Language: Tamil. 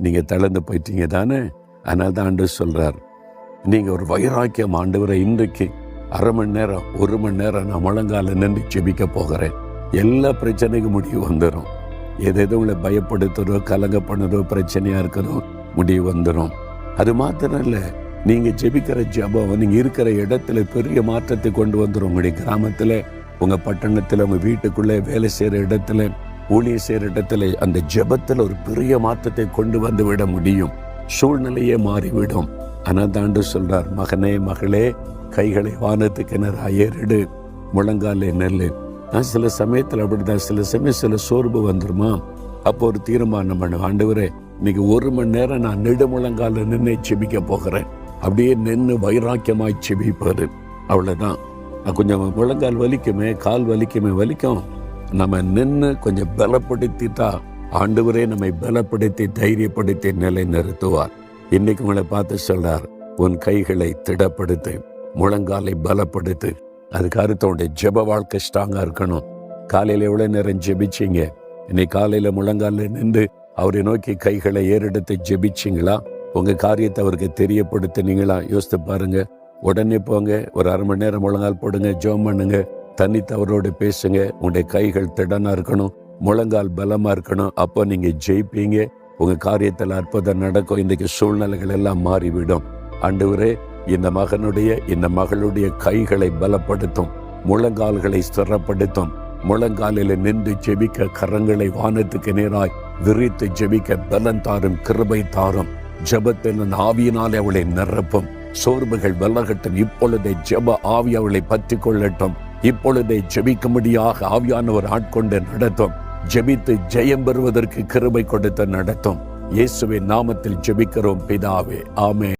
நீங்க தளர்ந்து போயிட்டீங்க தானே? அதனால தான் ஆண்டவர் சொல்றார், நீங்க ஒரு வைராக்கியம், ஆண்டவரை இன்றைக்கு அரை மணி நேரம் 1 மணி நேரம் நான் முழங்கால நின்று ஜெபிக்க போகிறேன். எல்லா பிரச்சனைக்கும் முடிவு வந்துடும். எது உங்களை பயப்படுத்துறோ, கலங்க பண்ணுறோ, பிரச்சனையா இருக்கிறோ முடிவு வந்துடும். அது மாத்திரம் இல்லை, நீங்க ஜெபிக்கிற ஜெபம் நீங்க இருக்கிற இடத்துல பெரிய மாற்றத்தை கொண்டு வந்துடும். உங்களுடைய கிராமத்துல, உங்க பட்டணத்துல, உங்க வீட்டுக்குள்ளே, வேலை செய்யற இடத்துல, ஊழிய செய்யற இடத்துல, அந்த ஜெபத்துல ஒரு பெரிய மாற்றத்தை கொண்டு வந்து விட முடியும். சூழ்நிலையே மாறிவிடும். ஆனால் தாண்டு சொல்றார், மகனே மகளே, கைகளை வானத்துக்கு நேராக ஏறிடு, முழங்காலே நெல்லு. நான் சில சமயத்தில் அப்படிதான், சில சமயம் சில சோர்வு வந்துருமா, அப்போ ஒரு தீர்மானம் பண்ண, ஆண்டவரே இன்னைக்கு 1 மணி நேரம் நான் நெடுமுழங்கால நின்று செபிக்க போகிறேன். அப்படியே நின்று வைராக்கியமாய் செபிப்பாரு. அவ்வளவுதான். கொஞ்சம் முழங்கால் வலிக்குமே, கால் வலிக்குமே, வலிக்கும். நம்ம நின்று கொஞ்சம் பலப்படுத்திட்டா ஆண்டவரே நம்மை பலப்படுத்தி தைரியப்படுத்தி நிலை நிறுத்துவார். இன்னைக்கு உங்களை பார்த்து சொல்றார், உன் கைகளை திடப்படுத்து, முழங்காலை பலப்படுத்து. அதுக்கு அர்த்தம் ஜெப வாழ்க்கை ஸ்ட்ராங்கா இருக்கணும். காலையில எவ்வளவு நேரம் ஜெபிச்சிங்க? இன்னைக்கு காலையில முழங்கால நின்று அவரை நோக்கி கைகளை ஏறெடுத்து ஜெபிச்சிங்களா? உங்க காரியத்தை அவருக்கு தெரியப்படுத்தினீங்களா? யோசித்து பாருங்க. உடனே போங்க, ஒரு அரை மணி நேரம் முழங்கால் போடுங்க, ஜெபம் பண்ணுங்க, தனித்து அவரோட பேசுங்க. உங்களுடைய கைகள் திடனா இருக்கணும், முழங்கால் பலமா இருக்கணும். அப்போ நீங்க ஜெயிப்பீங்க. உங்க காரியத்தில் அற்புதம் நடக்கும். இன்றைக்கு சூழ்நிலைகள் எல்லாம் மாறிவிடும். ஆண்டவரே, இந்த மகனுடைய இந்த மகளுடைய கைகளை பலப்படுத்தும், முழங்கால்களை ஸ்திரப்படுத்தும். முழங்காலில் நின்று ஜெபிக்க கரங்களை வானத்துக்கு நேராய் விரித்து ஜெபிக்க பலன் தாரும், கிருபை தாரும். ஜெபத்தின் ஆவியினாலே அவளை நிரப்பும். சோர்வுகள் விலகட்டும். இப்பொழுதே ஜெப ஆவி அவளை பற்றி கொள்ளட்டும். இப்பொழுதே ஜெபிக்கும்படியாக ஆவியானவர் ஆட்கொண்டு நடத்தும். ஜெபித்து ஜெயம் பெறுவதற்கு கிருபை கொடுத்து நடத்தும். இயேசுவின் நாமத்தில் ஜெபிக்கிறோம் பிதாவே, ஆமென்.